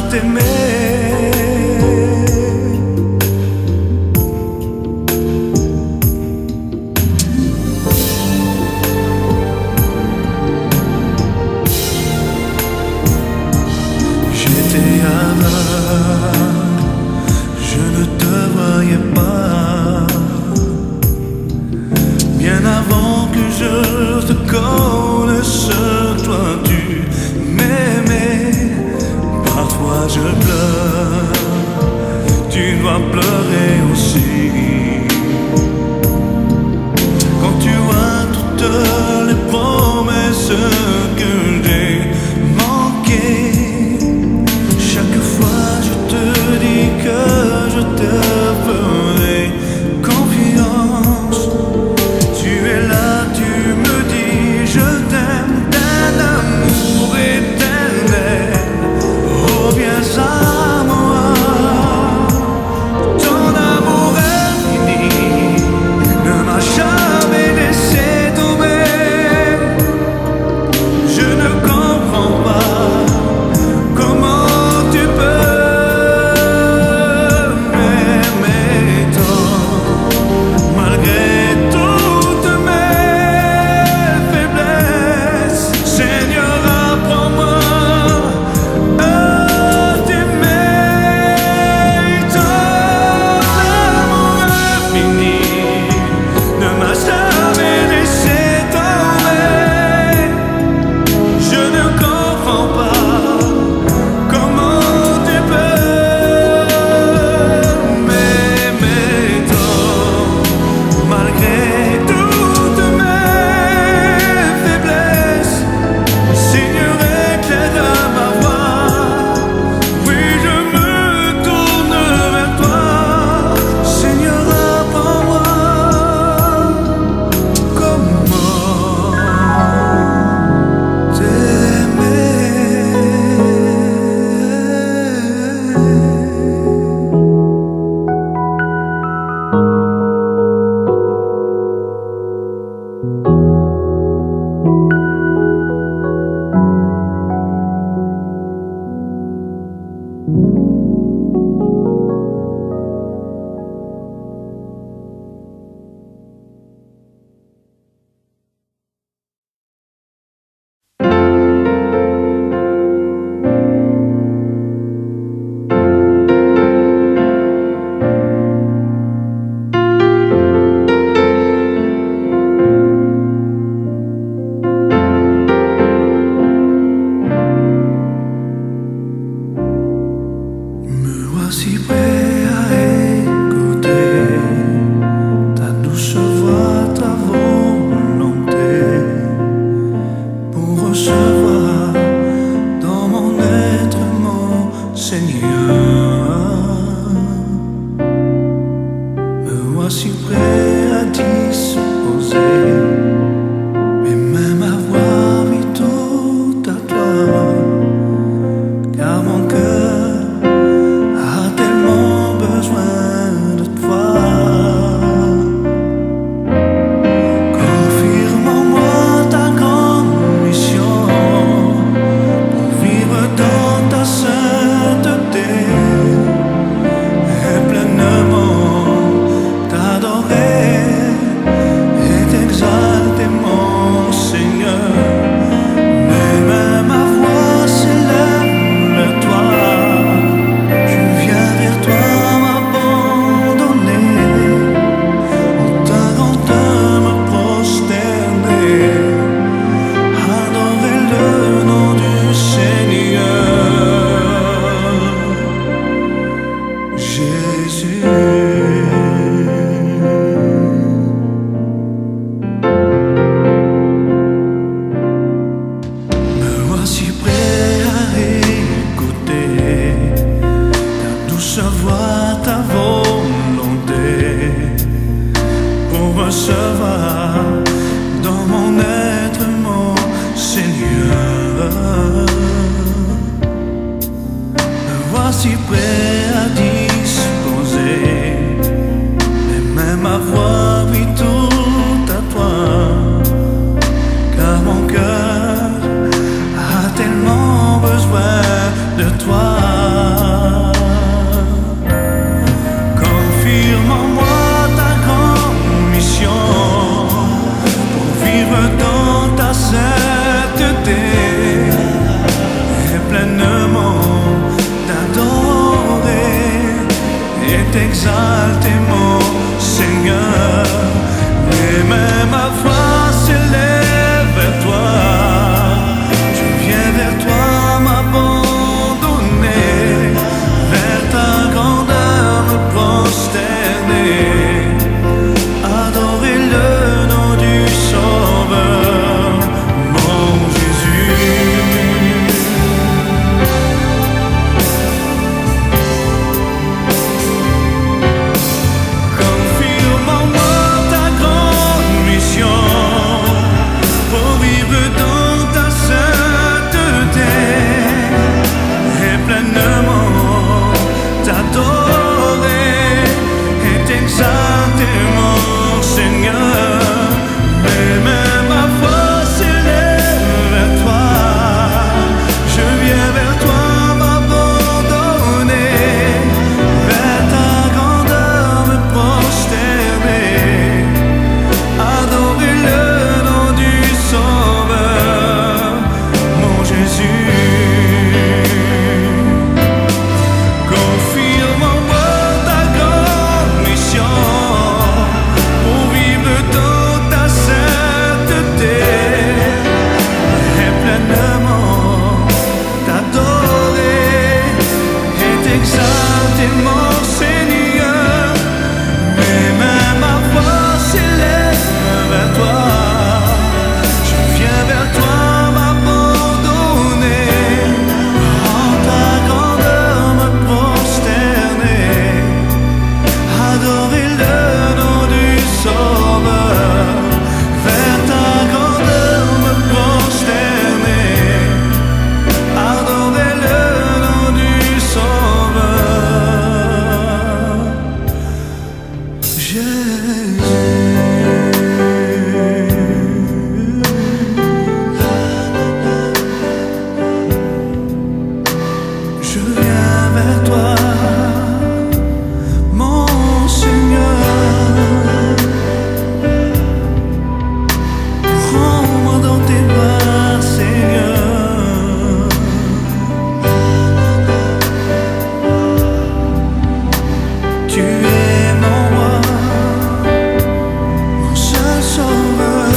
t'aimer. J'étais aveugle, je ne te voyais pas. Bien avant que je te connaisse, toi tu m'aimais. Parfois je pleure, tu dois pleurer aussi. Quand tu vois toutes les promesses que j'ai manquées, chaque fois je te dis que je te ferai confiance. Tu es là, tu me dis je t'aime d'un amour éternel. Oh viens à moi, ton amour infini ne m'a jamais laissé tomber. Je ne comprends pas comment tu peux m'aimer tant, malgré toutes mes faiblesses. Seigneur, apprends-moi à t'aimer. Ton amour infini ne m'a jamais laissé tomber. Je ne comprends pas comment tu peux m'aimer tant, malgré toutes mes faiblesses. Seigneur, éclaire ma voix. Oui, je me tourne vers toi. Seigneur, apprends-moi comment t'aimer. Me voici prêt à écouter ta douce voix, ta volonté, pour recevoir dans mon être mon Seigneur. Me voici prêt à disposer et même avoir mis tout à toi, car mon cœur a tellement besoin de toi. Confirme-moi ta grande mission pour vivre dans ta sainteté et pleinement t'adorer et t'exalter, mon Seigneur. Mais même ma voix s'élève vers toi. Je viens vers toi m'abandonner, en t'attendant de me prosterner, adorer le nom du Seigneur Jésus. Me voici prêt à écouter ta douce voix, ta volonté, pour recevoir dans mon être mon Seigneur. Me voici prêt à disposer et même avoir pris tout à toi, car mon cœur a tellement besoin de toi. exalté mon Seigneur. Et même ma voix s'élève vers toi. Je viens vers toi m'abandonner, vers ta grandeur me prosterner, adorer le nom du Sauveur, mon Jésus. Confirme-moi ta grande mission pour vivre dans ta sainteté et pleinement t'adorer et t'exalter mon Seigneur. Mais même ma voix s'élève vers toi. Je viens vers toi m'abandonner, vers ta grandeur me prosterner, adorer le nom du Sauveur, mon Jésus. Confirme-moi ta grande mission pour vivre dans ta sainteté et pleinement t'adorer et t'exalter mon Seigneur. Mais même ma voix s'élève vers toi. Je viens vers toi m'abandonner, en ta grandeur me prosterner, adorer le nom du Sauveur, vers ta grandeur me prosterner, adorer le nom du Sauveur, Jésus. Je viens vers toi, mon Seigneur. Prends-moi dans tes bras, Seigneur. Tu es mon roi, mon seul sauveur,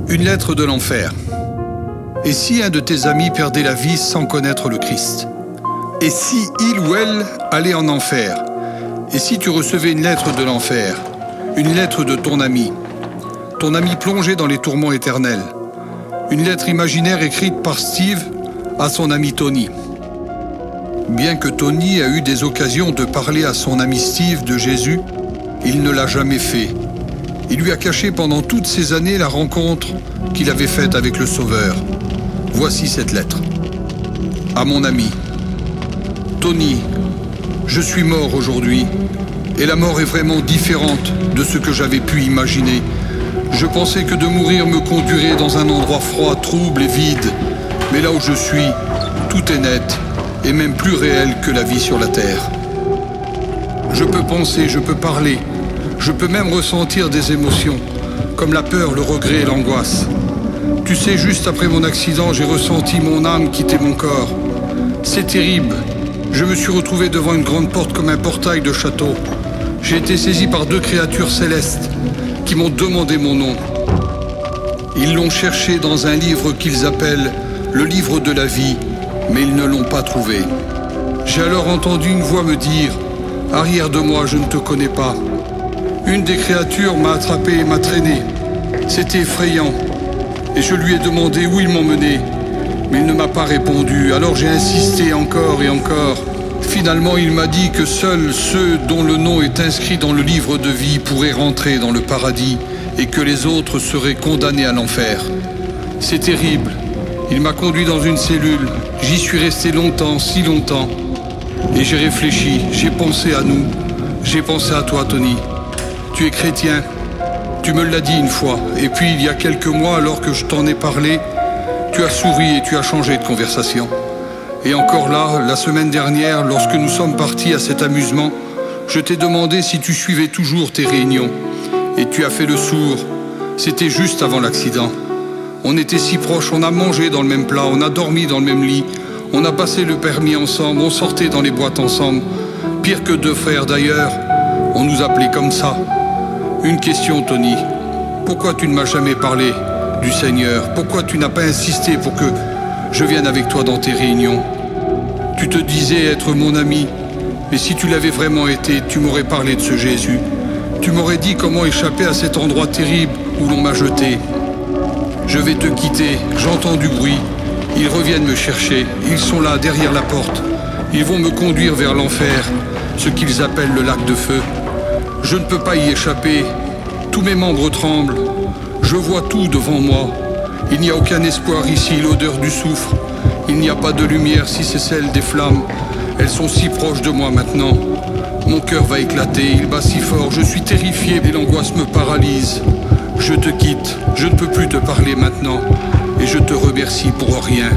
Une lettre de l'enfer. Et si un de tes amis perdait la vie sans connaître le Christ? Et si il ou elle allait en enfer? Et si tu recevais une lettre de l'enfer, une lettre de ton ami plongé dans les tourments éternels, une lettre imaginaire écrite par Steve à son ami Tony? Bien que Tony a eu des occasions de parler à son ami Steve de Jésus, il ne l'a jamais fait. Il lui a caché pendant toutes ces années la rencontre qu'il avait faite avec le Sauveur. Voici cette lettre. À mon ami. Tony, je suis mort aujourd'hui, et la mort est vraiment différente de ce que j'avais pu imaginer. Je pensais que de mourir me conduirait dans un endroit froid, trouble et vide. Mais là où je suis, tout est net, et même plus réel que la vie sur la terre. Je peux penser, je peux parler, je peux même ressentir des émotions, comme la peur, le regret et l'angoisse. Tu sais, juste après mon accident, j'ai ressenti mon âme quitter mon corps. C'est terrible. Je me suis retrouvé devant une grande porte comme un portail de château. J'ai été saisi par deux créatures célestes qui m'ont demandé mon nom. Ils l'ont cherché dans un livre qu'ils appellent le livre de la vie, mais ils ne l'ont pas trouvé. J'ai alors entendu une voix me dire « Arrière de moi, je ne te connais pas ». Une des créatures m'a attrapé et m'a traîné. C'était effrayant. Et je lui ai demandé où ils m'emmenaient. Mais il ne m'a pas répondu. Alors j'ai insisté encore et encore. Finalement, il m'a dit que seuls ceux dont le nom est inscrit dans le livre de vie pourraient rentrer dans le paradis et que les autres seraient condamnés à l'enfer. C'est terrible. Il m'a conduit dans une cellule. J'y suis resté longtemps, si longtemps. Et j'ai réfléchi, j'ai pensé à nous. J'ai pensé à toi, Tony. Tu es chrétien. Tu me l'as dit une fois, et puis il y a quelques mois, alors que je t'en ai parlé, tu as souri et tu as changé de conversation. Et encore là, la semaine dernière, lorsque nous sommes partis à cet amusement, je t'ai demandé si tu suivais toujours tes réunions. Et tu as fait le sourd. C'était juste avant l'accident. On était si proches, on a mangé dans le même plat, on a dormi dans le même lit, on a passé le permis ensemble, on sortait dans les boîtes ensemble. Pire que deux frères d'ailleurs, on nous appelait comme ça. Une question, Tony. Pourquoi tu ne m'as jamais parlé du Seigneur? Pourquoi tu n'as pas insisté pour que je vienne avec toi dans tes réunions? Tu te disais être mon ami, mais si tu l'avais vraiment été, tu m'aurais parlé de ce Jésus. Tu m'aurais dit comment échapper à cet endroit terrible où l'on m'a jeté. Je vais te quitter, j'entends du bruit. Ils reviennent me chercher, ils sont là derrière la porte. Ils vont me conduire vers l'enfer, ce qu'ils appellent le lac de feu. Je ne peux pas y échapper, tous mes membres tremblent. Je vois tout devant moi. Il n'y a aucun espoir ici, l'odeur du soufre. Il n'y a pas de lumière si c'est celle des flammes. Elles sont si proches de moi maintenant. Mon cœur va éclater, il bat si fort, je suis terrifié et l'angoisse me paralyse. Je te quitte, je ne peux plus te parler maintenant. Et je te remercie pour rien.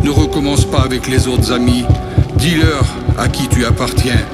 Ne recommence pas avec les autres amis. Dis-leur à qui tu appartiens.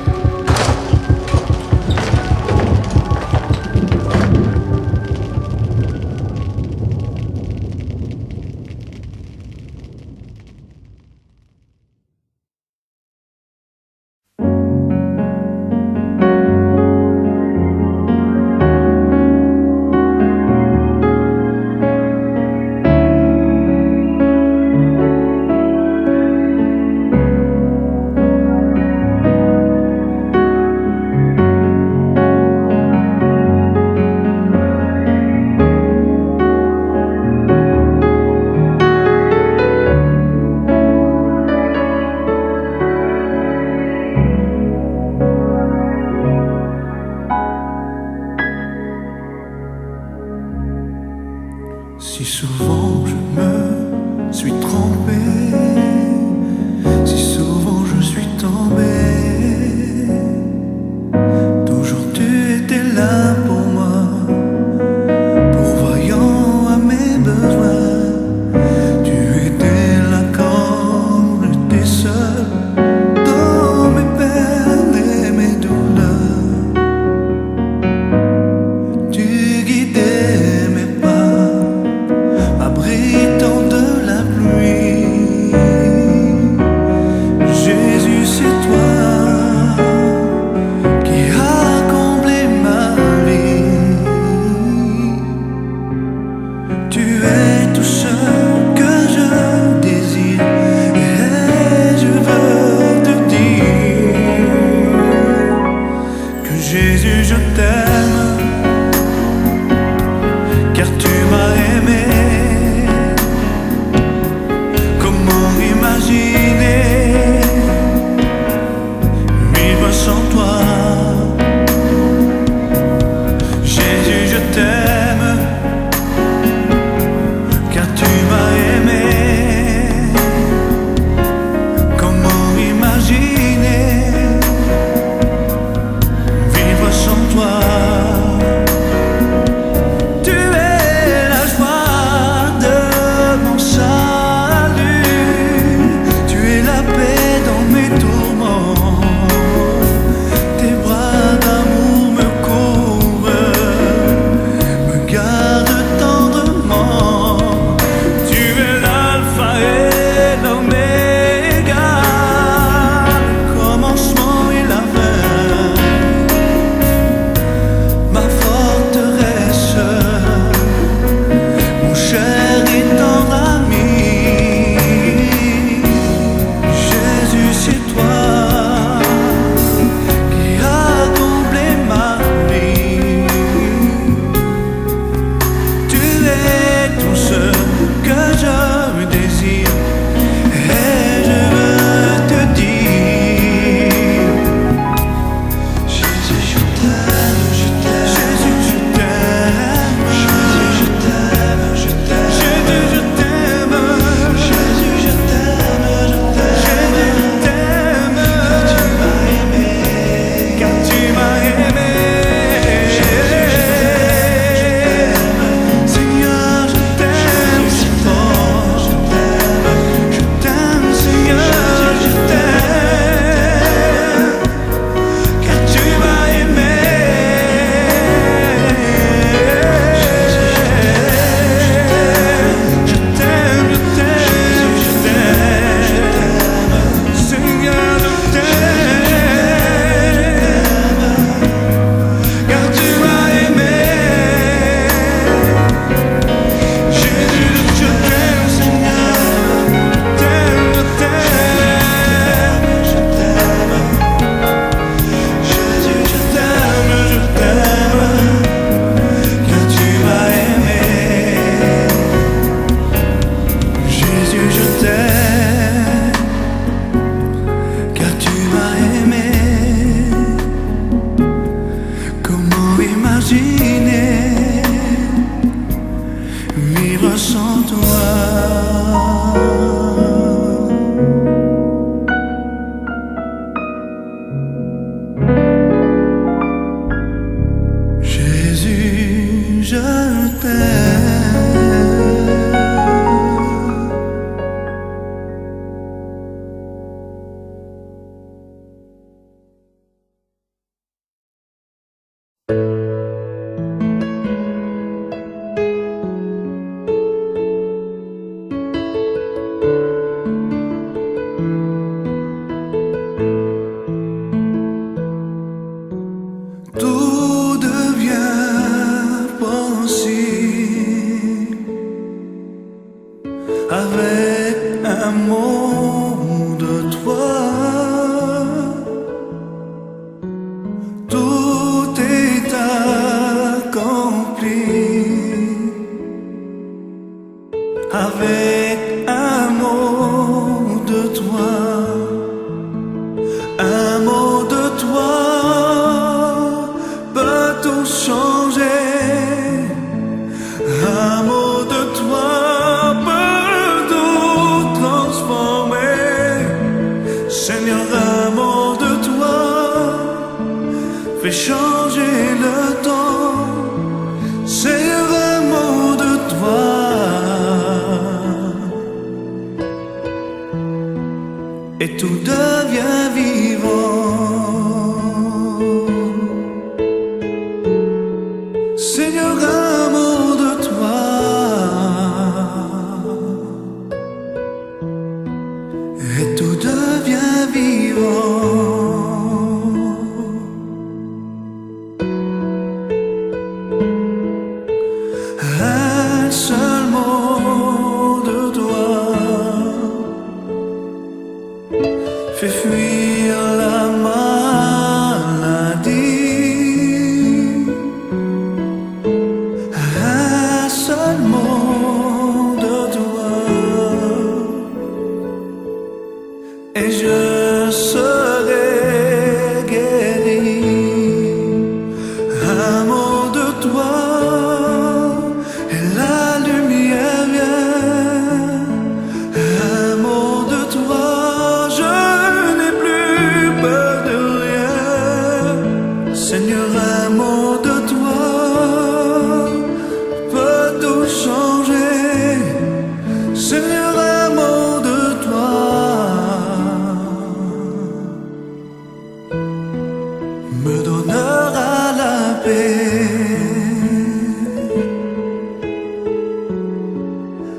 Si souvent je me suis trompé, si souvent je suis tombé, toujours tu étais là pour moi, pourvoyant à mes besoins. Tu étais là quand j'étais seul, dans mes peines et mes douleurs. Tu guidais mes pas, abritant de la pluie. je t'aime. Tout devient possible avec un mot de toi. Tout est accompli avec un mot de toi. Un mot de toi peut tout changer. Un mot de toi peut tout transformer. Seigneur, un mot de toi fait changer le temps. Seigneur, un mot de toi et tout devient vivant. Seigneur, un mot de toi et tout devient vivant. Un seul mot de toi fait fuir la maladie. Un seul mot de toi et je serai guéri. Un mot de toi et la lumière vient. Un mot de toi, je n'ai plus peur de rien. Seigneur, un mot de toi peut tout changer. Seigneur, un mot de toi me donnera la paix.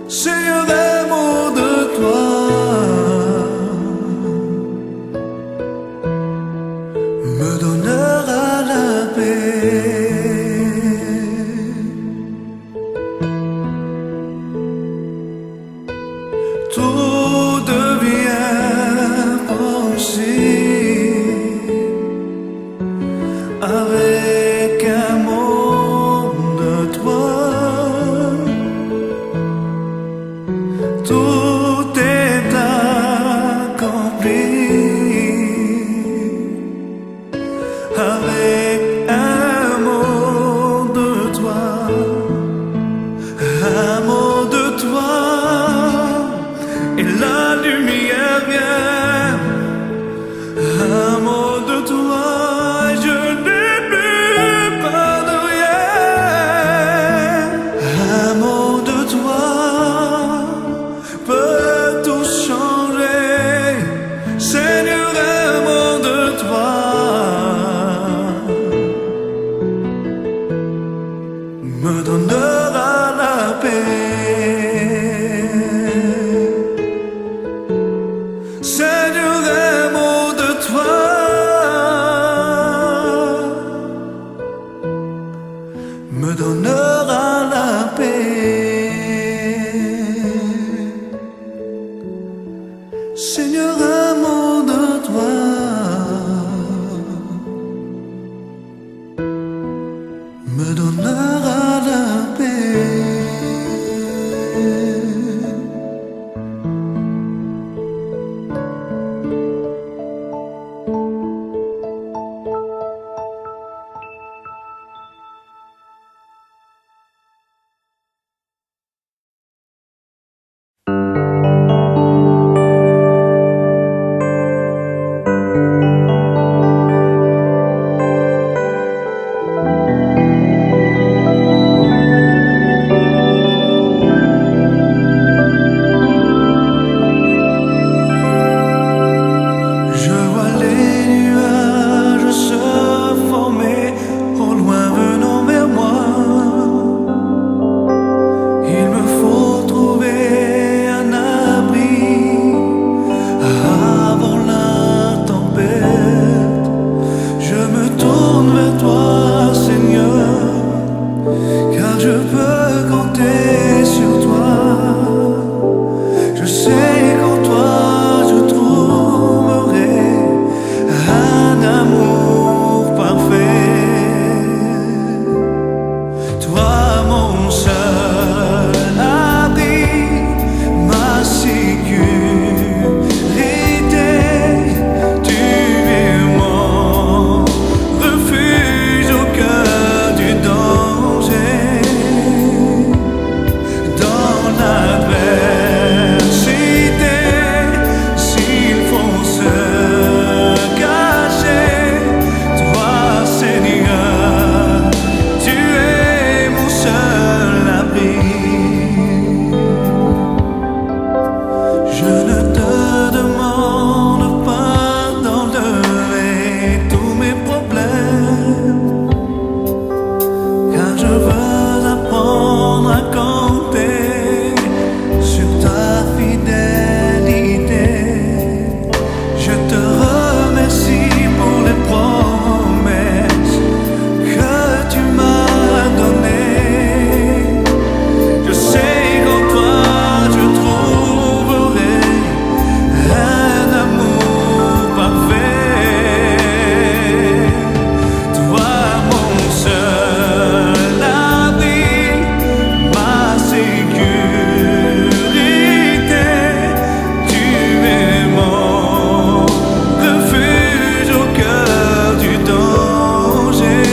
Seigneur, un mot de toi me donnera la paix. Tout devient possible avec un mot de toi. Tout est accompli avec un mot de toi. Un mot de toi et la lumière vient. Un mot de toi, je n'ai plus peur de rien. Un mot de toi peut tout changer. Seigneur, un mot de toi me donnera la paix. Seigneur, un mot de toi me donnera la paix. Seigneur, un mot de toi me donnera la paix. peux compter sur toi. Je sais qu'en toi je trouverai un amour parfait. Toi mon seul abri, ma sécurité, tu es mon refuge au cœur du danger. Dans l'adversité, s'il faut se cacher, toi Seigneur, tu es mon seul abri. Je ne te demande pas d'enlever tous mes problèmes, car je veux apprendre à compter sur ta fidélité. Je te remercie pour les promesses que tu m'as données. Je sais qu'en toi je trouverai un amour parfait. Toi mon seul abri, ma sécurité, tu es mon refuge au cœur du danger.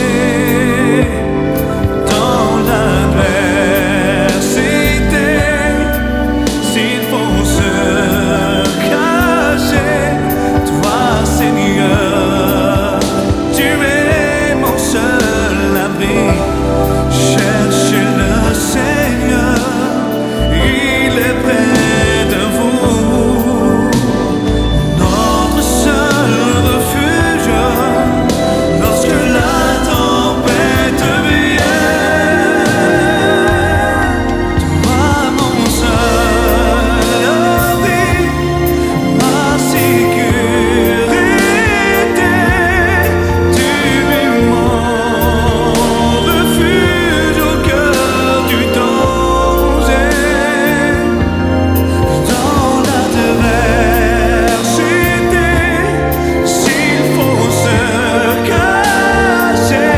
Dans l'adversité, s'il faut se cacher, toi Seigneur, tu es mon seul abri. Cherchez le Seigneur, il est près de vous, notre seul refuge lorsque la tempête vient. Toi mon seul abri, ma sécurité, tu es mon refuge au cœur du danger. Dans l'adversité, s'il faut se cacher,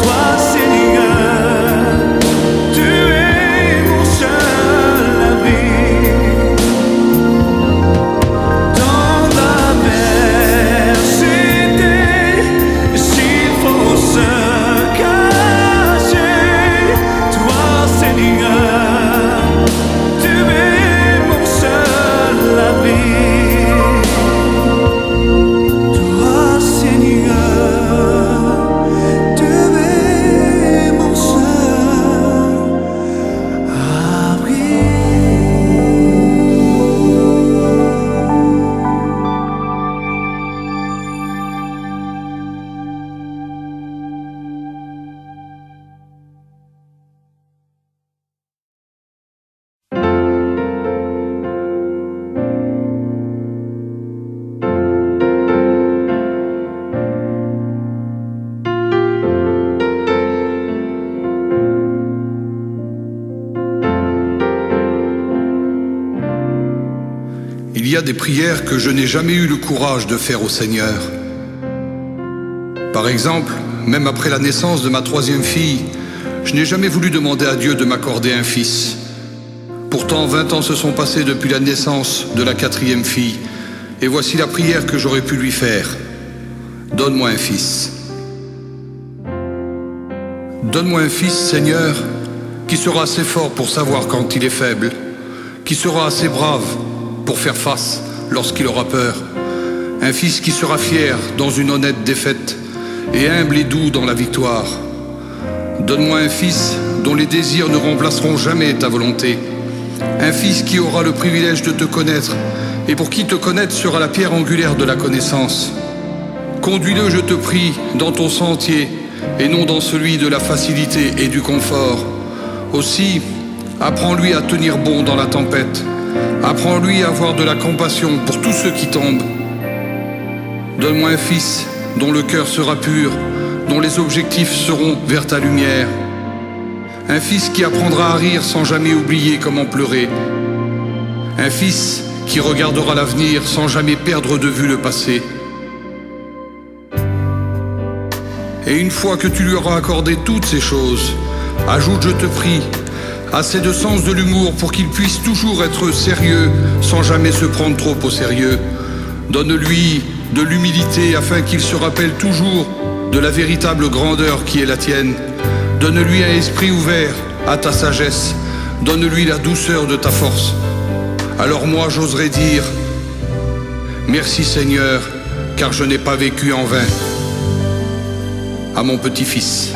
toi Seigneur, tu es mon seul abri. Dans l'adversité, s'il faut se cacher, toi Seigneur, tu es mon seul abri. Toi Seigneur, tu es mon seul abri. Il y a des prières que je n'ai jamais eu le courage de faire au Seigneur. Par exemple, même après la naissance de ma troisième fille, je n'ai jamais voulu demander à Dieu de m'accorder un fils. Pourtant, 20 ans se sont passés depuis la naissance de la quatrième fille, et voici la prière que j'aurais pu lui faire. Donne-moi un fils. Donne-moi un fils, Seigneur, qui sera assez fort pour savoir quand il est faible, qui sera assez brave pour faire face lorsqu'il aura peur, un fils qui sera fier dans une honnête défaite et humble et doux dans la victoire. Donne-moi un fils dont les désirs ne remplaceront jamais ta volonté, un fils qui aura le privilège de te connaître et pour qui te connaître sera la pierre angulaire de la connaissance. Conduis-le, je te prie, dans ton sentier et non dans celui de la facilité et du confort. Aussi, apprends-lui à tenir bon dans la tempête. Apprends-lui à avoir de la compassion pour tous ceux qui tombent. Donne-moi un fils dont le cœur sera pur, dont les objectifs seront vers ta lumière. Un fils qui apprendra à rire sans jamais oublier comment pleurer. Un fils qui regardera l'avenir sans jamais perdre de vue le passé. Et une fois que tu lui auras accordé toutes ces choses, ajoute, je te prie, assez de sens de l'humour pour qu'il puisse toujours être sérieux sans jamais se prendre trop au sérieux. Donne-lui de l'humilité afin qu'il se rappelle toujours de la véritable grandeur qui est la tienne. Donne-lui un esprit ouvert à ta sagesse. Donne-lui la douceur de ta force. Alors moi j'oserais dire, merci Seigneur, car je n'ai pas vécu en vain. À mon petit-fils.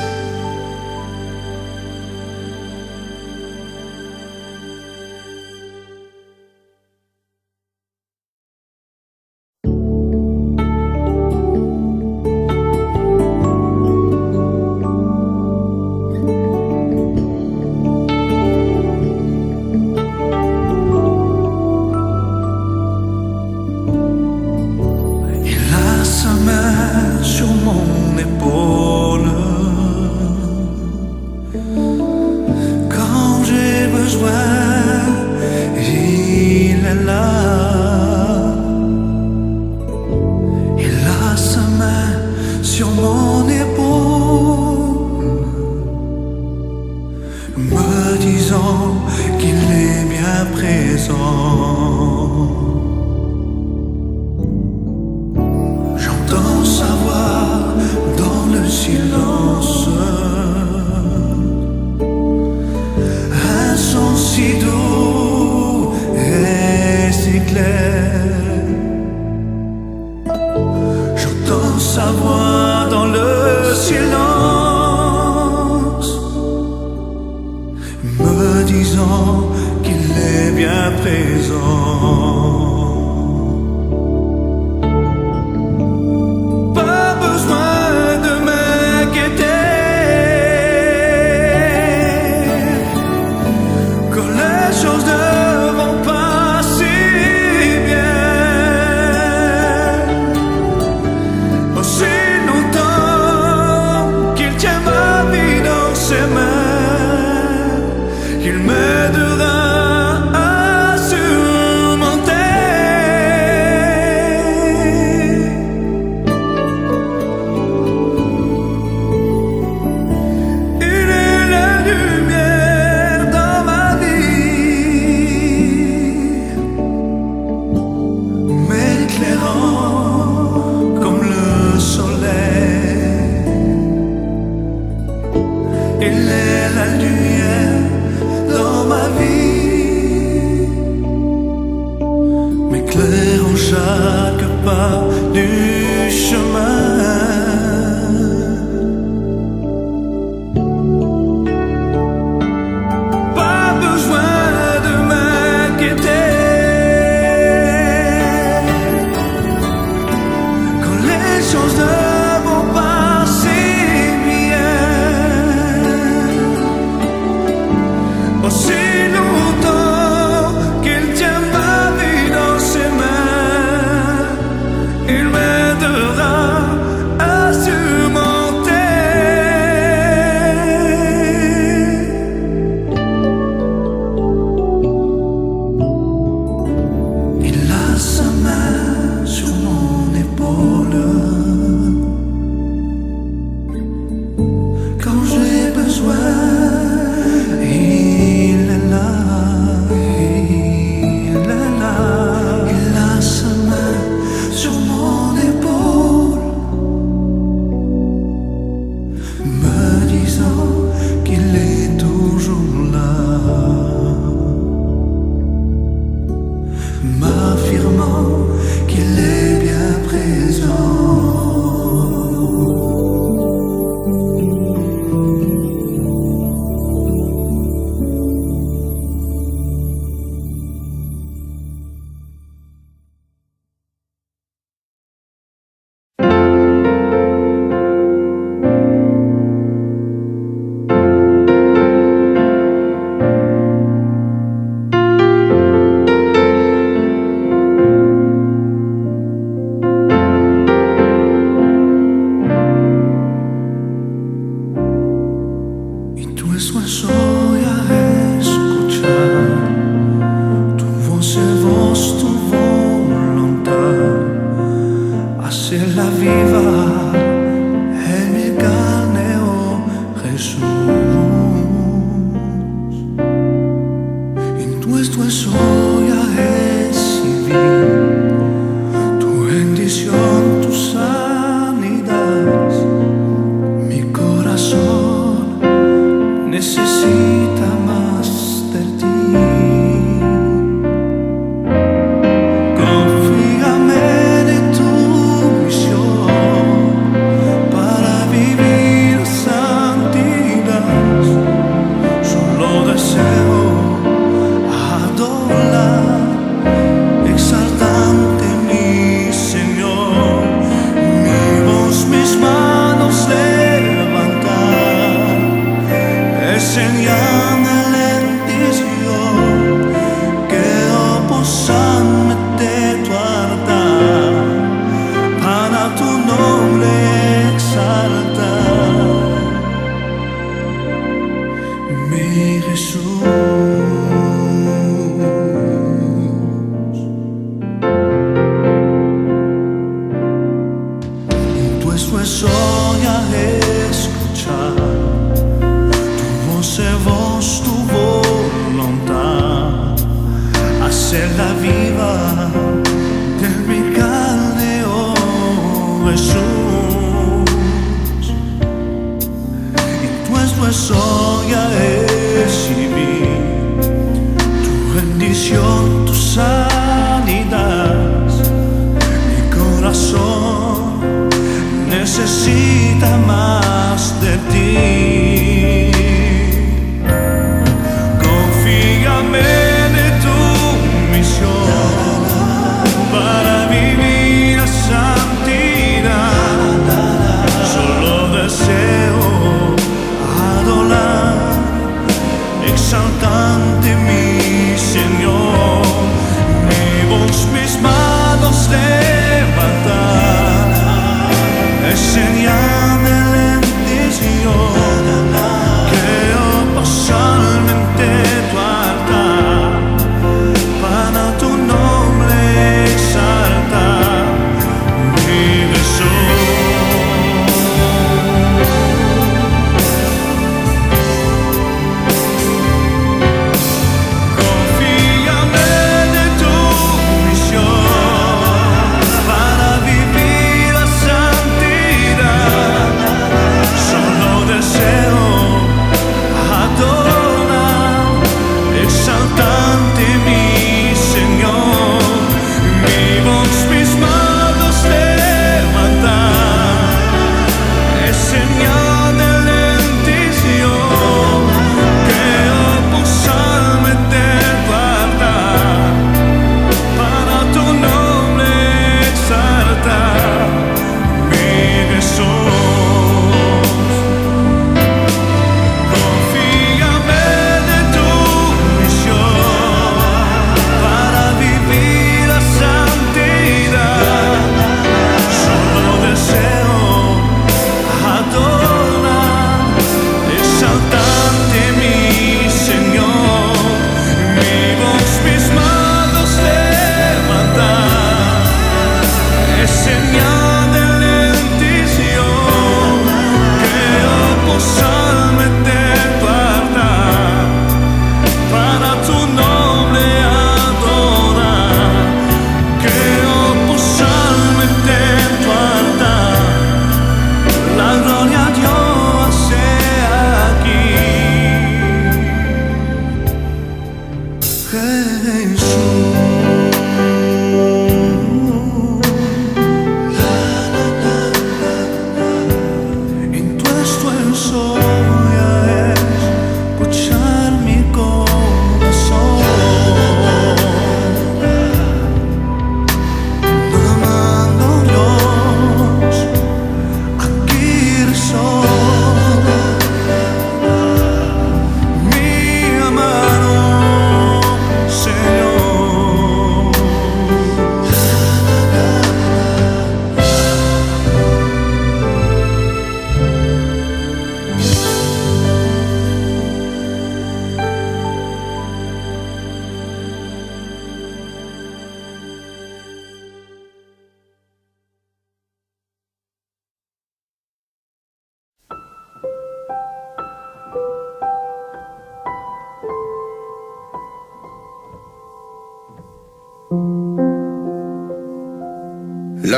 Sur mon épaule, quand j'ai besoin, il est là. Il a sa main sur mon épaule, me disant qu'il est bien présent. Silence, un son si doux et si clair. J'entends sa voix dans le silence, me disant qu'il est bien présent. Il m'aidera à surmonter. Il est la lumière dans ma vie, m'éclairant comme le soleil. Il est la lumière dans ma vie, m'éclairant chaque pas du chemin. Pas besoin de m'inquiéter quand les choses ne vont pas si bien. Aussi longtemps qu'il tient ma vie dans ses mains, il tu soy a escuchar tu voz, tu voluntad, hacerla viva en mi carne, oh Jesús. En tu soy a recibir tu bendición, tu sanidad. Mi corazón necesita más de ti. Confíame en tu misión para vivir santidad. Solo deseo adorar, exaltante mi Señor. Mi voz, mis manos levantar, es señal de bendición. Quiero posarme de tu altar, para tu nombre exaltar. Mi Jesús. Soy a escuchar tu voz, tu voluntad, hacerla viva en mi carne, oh Jesús. Y tu soy a recibir tu bendición, tu sanidad. Mi corazón necesita más de ti. Confíame en tu misión para vivir a santidad. Solo deseo adorar, exaltante mi Señor. Mi voz, mis manos levantar, es señal de bendición.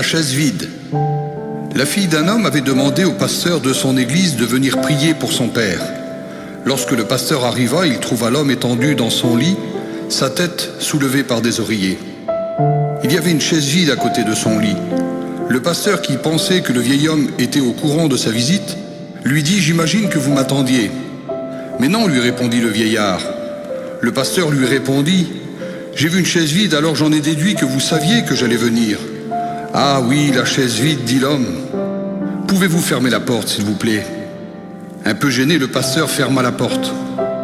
la chaise vide. La fille d'un homme avait demandé au pasteur de son église de venir prier pour son père. Lorsque le pasteur arriva, il trouva l'homme étendu dans son lit, sa tête soulevée par des oreillers. Il y avait une chaise vide à côté de son lit. Le pasteur, qui pensait que le vieil homme était au courant de sa visite, lui dit « J'imagine que vous m'attendiez ». « Mais non », lui répondit le vieillard. Le pasteur lui répondit « J'ai vu une chaise vide, alors j'en ai déduit que vous saviez que j'allais venir. »« Ah oui, la chaise vide, dit l'homme. Pouvez-vous fermer la porte, s'il vous plaît ?» Un peu gêné, le pasteur ferma la porte.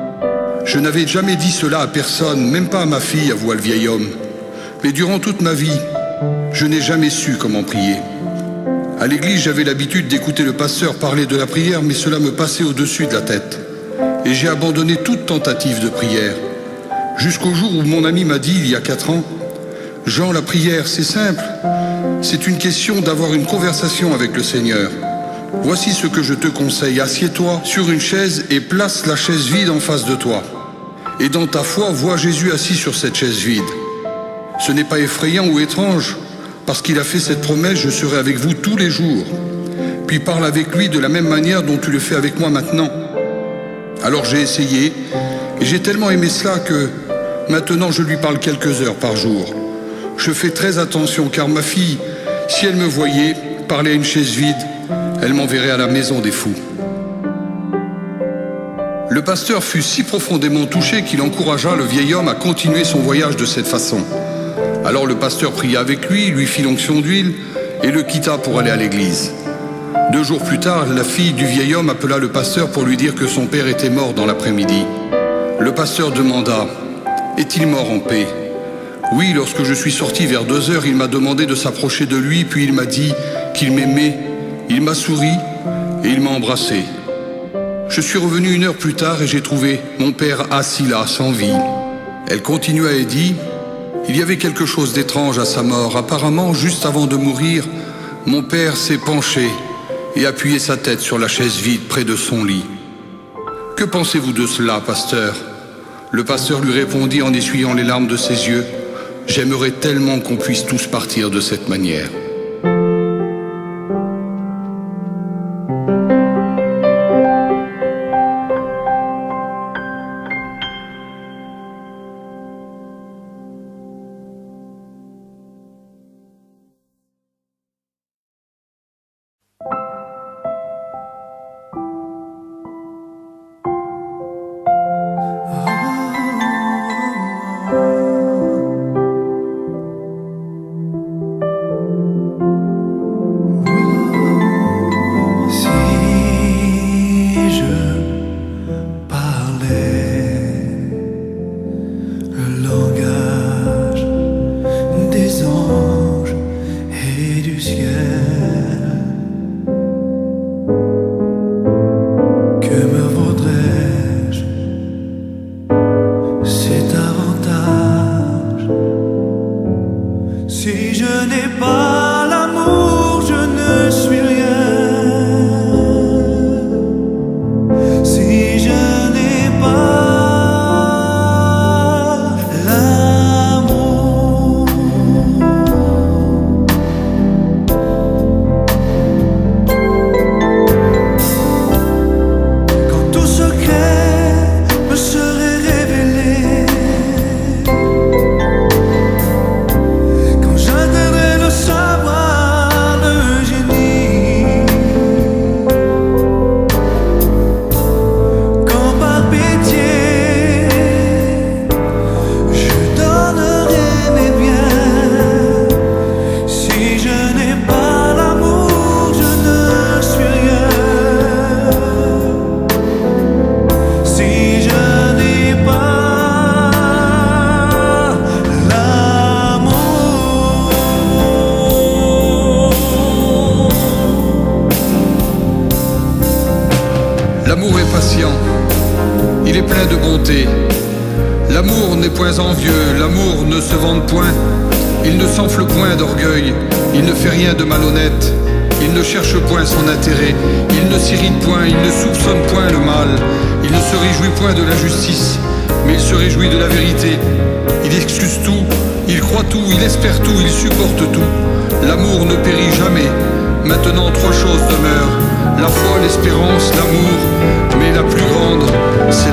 « Je n'avais jamais dit cela à personne, même pas à ma fille, avoua le vieil homme. Mais durant toute ma vie, je n'ai jamais su comment prier. À l'église, j'avais l'habitude d'écouter le pasteur parler de la prière, mais cela me passait au-dessus de la tête. Et j'ai abandonné toute tentative de prière. Jusqu'au jour où mon ami m'a dit, il y a 4 ans, « Jean, la prière, c'est simple. C'est une question d'avoir une conversation avec le Seigneur. Voici ce que je te conseille. Assieds-toi sur une chaise et place la chaise vide en face de toi. Et dans ta foi, vois Jésus assis sur cette chaise vide. Ce n'est pas effrayant ou étrange, parce qu'il a fait cette promesse, je serai avec vous tous les jours. Puis parle avec lui de la même manière dont tu le fais avec moi maintenant. » Alors j'ai essayé, et j'ai tellement aimé cela que maintenant je lui parle quelques heures par jour. Je fais très attention, car ma fille, si elle me voyait parler à une chaise vide, elle m'enverrait à la maison des fous. Le pasteur fut si profondément touché qu'il encouragea le vieil homme à continuer son voyage de cette façon. Alors le pasteur pria avec lui, lui fit l'onction d'huile et le quitta pour aller à l'église. 2 jours plus tard, la fille du vieil homme appela le pasteur pour lui dire que son père était mort dans l'après-midi. Le pasteur demanda « Est-il mort en paix ?» Oui, lorsque je suis sorti vers 2 heures, il m'a demandé de s'approcher de lui, puis il m'a dit qu'il m'aimait. Il m'a souri et il m'a embrassé. Je suis revenu 1 heure plus tard et j'ai trouvé mon père assis là, sans vie. Elle continua et dit « Il y avait quelque chose d'étrange à sa mort. Apparemment, juste avant de mourir, mon père s'est penché et appuyé sa tête sur la chaise vide près de son lit. Que pensez-vous de cela, pasteur ?» Le pasteur lui répondit en essuyant les larmes de ses yeux « J'aimerais tellement qu'on puisse tous partir de cette manière. » L'amour est patient, il est plein de bonté. L'amour n'est point envieux, l'amour ne se vante point. Il ne s'enfle point d'orgueil, il ne fait rien de malhonnête. Il ne cherche point son intérêt, il ne s'irrite point, il ne soupçonne point le mal. Il ne se réjouit point de l'injustice, mais il se réjouit de la vérité. Il excuse tout, Il croit tout, il espère tout, il supporte tout. L'amour ne périt jamais. Maintenant, trois choses demeurent: la foi, l'espérance, l'amour. Mais la plus grande, c'est